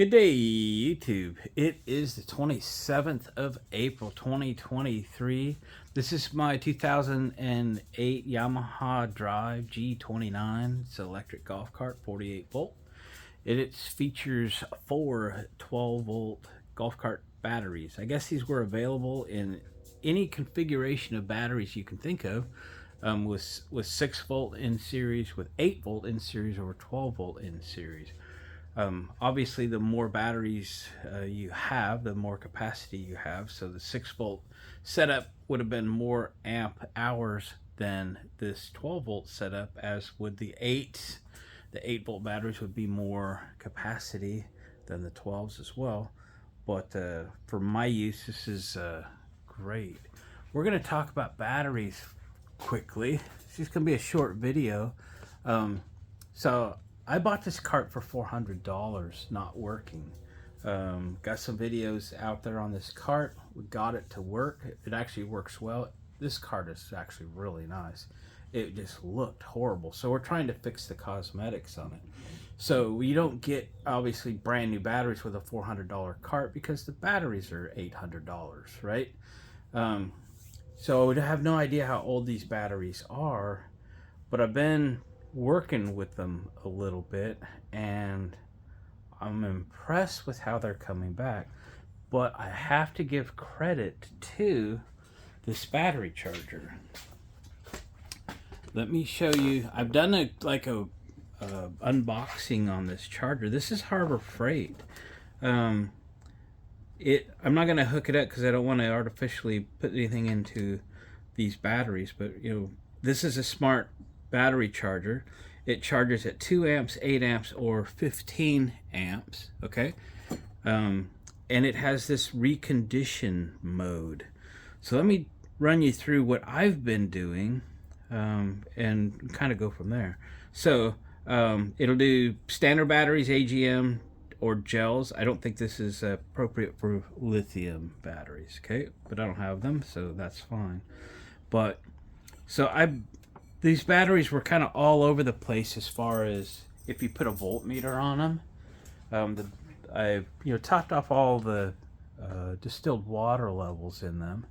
Good day, YouTube. It is the 27th of April, 2023. This is my 2008 Yamaha Drive G29. It's an electric golf cart, 48 volt. It features four 12 volt golf cart batteries. I guess these were available in any configuration of batteries you can think of, with 6 volt in series, with 8 volt in series, or 12 volt in series. Obviously, the more batteries you have, the more capacity you have. So the 6 volt setup would have been more amp hours than this 12 volt setup, as would the 8. The 8 volt batteries would be more capacity than the 12s as well. But for my use, this is great. We're going to talk about quickly. It's just going to be a short video. So I bought this cart for $400, not working. Got some videos out there on this cart. We got it to work. It actually works well. This cart is actually really nice. It just looked horrible. So we're trying to fix the cosmetics on it. So you don't get, obviously, brand new batteries with a $400 cart because the batteries are $800, right? So I have no idea how old these batteries are, but I've been working with them a little bit and I'm impressed with how they're coming back. But I have to give credit to this battery charger. Let me show you. I've done a unboxing on this charger. This is Harbor Freight. I'm not going to hook it up because I don't want to artificially put anything into these batteries, but this is a smart battery charger. It charges at 2 amps, 8 amps, or 15 amps. Okay, and it has this recondition mode. So let me run you through what I've been doing, and kind of go from there. So it'll do standard batteries, AGM, or gels. I don't think this is appropriate for lithium batteries, okay? But I don't have them, so that's fine. But so these batteries were kind of all over the place as far as if you put a voltmeter on them. I topped off all the distilled water levels in them,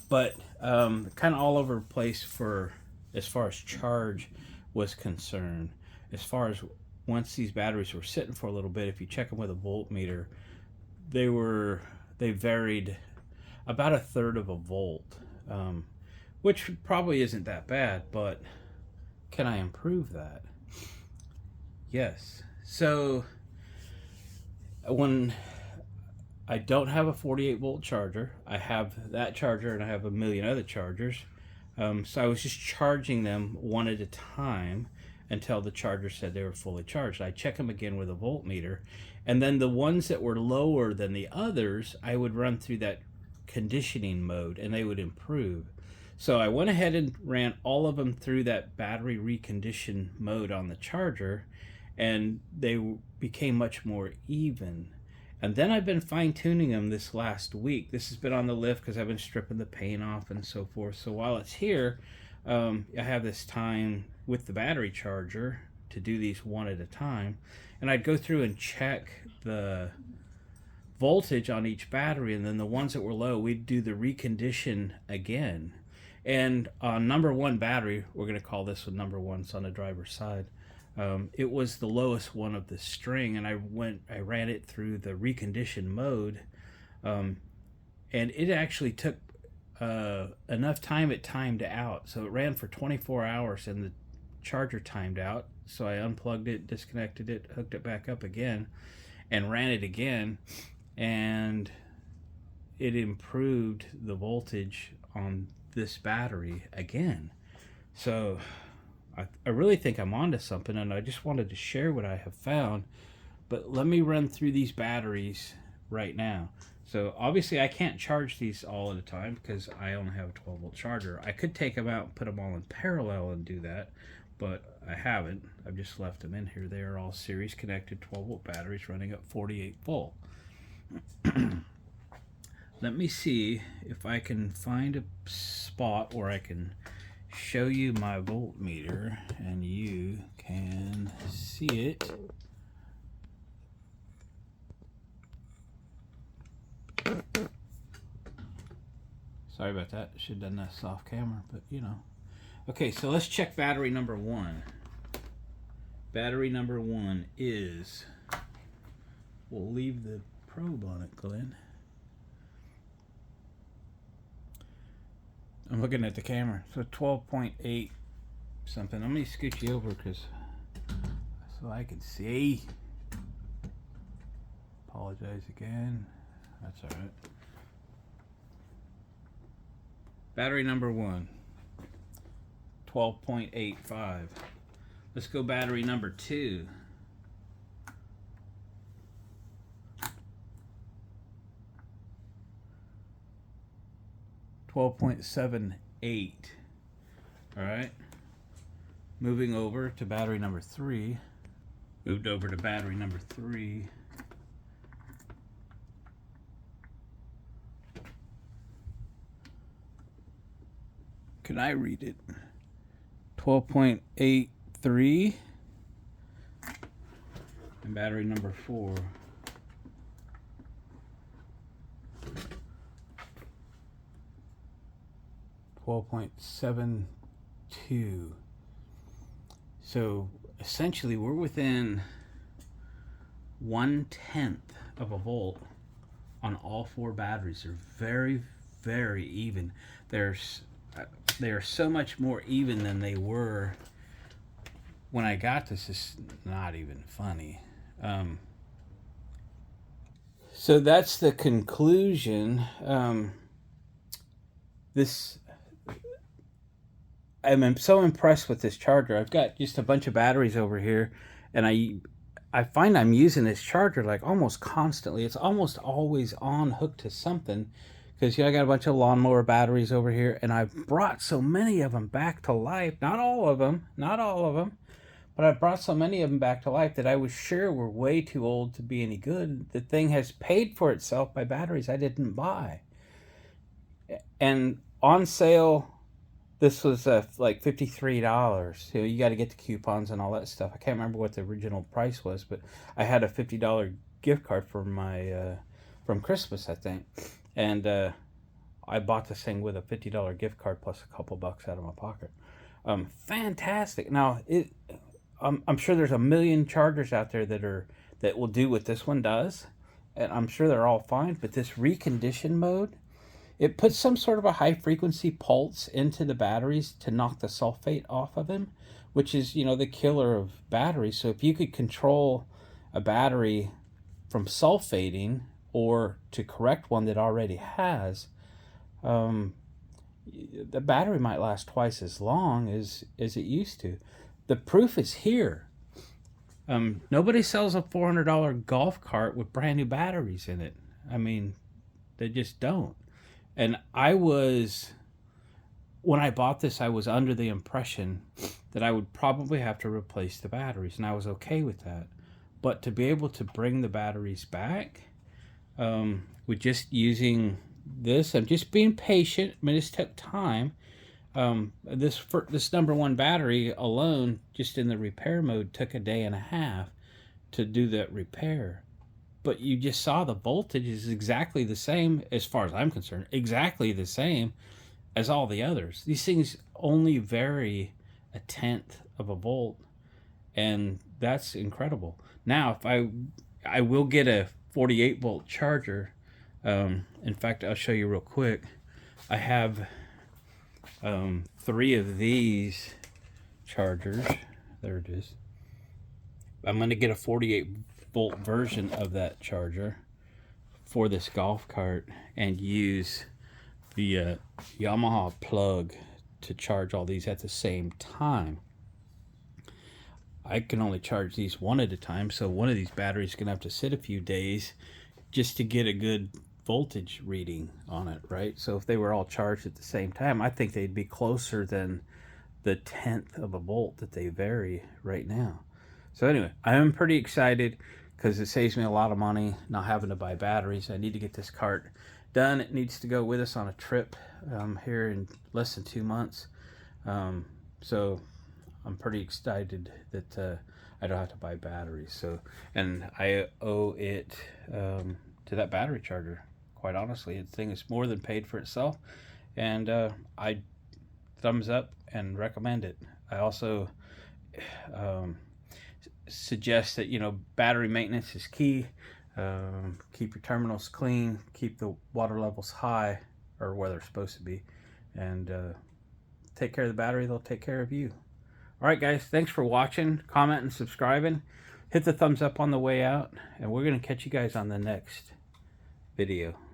but kind of all over the place for as far as charge was concerned. As far as once these batteries were sitting for a little bit, if you check them with a voltmeter, they varied about 1/3 of a volt, which probably isn't that bad, but can I improve that? Yes. So when I don't have a 48 volt charger, I have that charger and I have a million other chargers. So I was just charging them one at a time until the charger said they were fully charged. I check them again with a voltmeter, and then the ones that were lower than the others, I would run through that conditioning mode and they would improve. So I went ahead and ran all of them through that battery recondition mode on the charger, and they became much more even. And then I've been fine-tuning them this last week. This has been on the lift because I've been stripping the paint off and so forth. So while it's here, I have this time with the battery charger to do these one at a time, and I'd go through and check the voltage on each battery, and then the ones that were low, we'd do the recondition again. And on number 1 battery, we're going to call this one number 1, it's on the driver's side, it was the lowest one of the string, and I ran it through the recondition mode, and it actually took enough time it timed out. So it ran for 24 hours and the charger timed out. So I unplugged it, disconnected it, hooked it back up again, and ran it again, and it improved the voltage on this battery again. So I really think I'm onto something, and I just wanted to share what I have found. But let me run through these batteries right now. So obviously I can't charge these all at a time because I only have a 12 volt charger. I could take them out and put them all in parallel and do that, but I haven't. I've just left them in here. They are all series connected 12 volt batteries running at 48 volt. Let me see if I can find a spot where I can show you my voltmeter and you can see it Sorry about that. Should have done this off camera, but you know. Okay, so let's check battery number 1. Battery number 1 is, we'll leave the probe on it, Glenn. I'm looking at the camera. So 12.8 something. Let me scoot you over because so I can see. Apologize again. That's all right. Battery number 1, 12.85. Let's go battery number 2. $12.78. All right. Moving over to battery number 3. Moved over to battery number 3. Can I read it? 12.83. And battery number 4. 12.72. So essentially we're within 1/10 of a volt on all 4 batteries. They're very, very even. They are so much more even than they were when I got this. It's not even funny. So that's the conclusion. I'm so impressed with this charger. I've got just a bunch of batteries over here, and I find I'm using this charger like almost constantly. It's almost always on, hooked to something, because I got a bunch of lawnmower batteries over here, and I've brought so many of them back to life. Not all of them, but I brought so many of them back to life that I was sure were way too old to be any good. The thing has paid for itself by batteries I didn't buy. And on sale, this was like $53. You got to get the coupons and all that stuff. I can't remember what the original price was, but I had a $50 gift card for my from Christmas, I think, and I bought this thing with a $50 gift card plus a couple bucks out of my pocket. Fantastic. Now I'm sure there's a million chargers out there that will do what this one does, and I'm sure they're all fine. But this recondition mode, it puts some sort of a high frequency pulse into the batteries to knock the sulfate off of them, which is, the killer of batteries. So if you could control a battery from sulfating or to correct one that already has, the battery might last twice as long as it used to. The proof is here. Nobody sells a $400 golf cart with brand new batteries in it. I mean, they just don't. And when I bought this, I was under the impression that I would probably have to replace the batteries, and I was okay with that. But to be able to bring the batteries back, with just using this, I'm just being patient. I mean, this took time. This number 1 battery alone, just in the repair mode, took a day and a half to do that repair. But you just saw the voltage is exactly the same, as far as I'm concerned, exactly the same as all the others. These things only vary 1/10 of a volt, and that's incredible. Now, if I will get a 48 volt charger. In fact, I'll show you real quick. I have 3 of these chargers. There it is. I'm going to get a 48 volt version of that charger for this golf cart and use the Yamaha plug to charge all these at the same time. I can only charge these one at a time, so one of these batteries is going to have to sit a few days just to get a good voltage reading on it, right? So if they were all charged at the same time, I think they'd be closer than the 1/10 of a volt that they vary right now. So anyway, I am pretty excited because it saves me a lot of money not having to buy batteries. I need to get this cart done. It needs to go with us on a trip here in less than 2 months. So I'm pretty excited that I don't have to buy batteries. So, and I owe it to that battery charger. Quite honestly, the thing is more than paid for itself. and I thumbs up and recommend it. I also um, suggest that, battery maintenance is key. Keep your terminals clean, keep the water levels high, or where they're supposed to be, and take care of the battery. They'll take care of you. All right, guys, thanks for watching, commenting, subscribing. Hit the thumbs up on the way out, and we're going to catch you guys on the next video.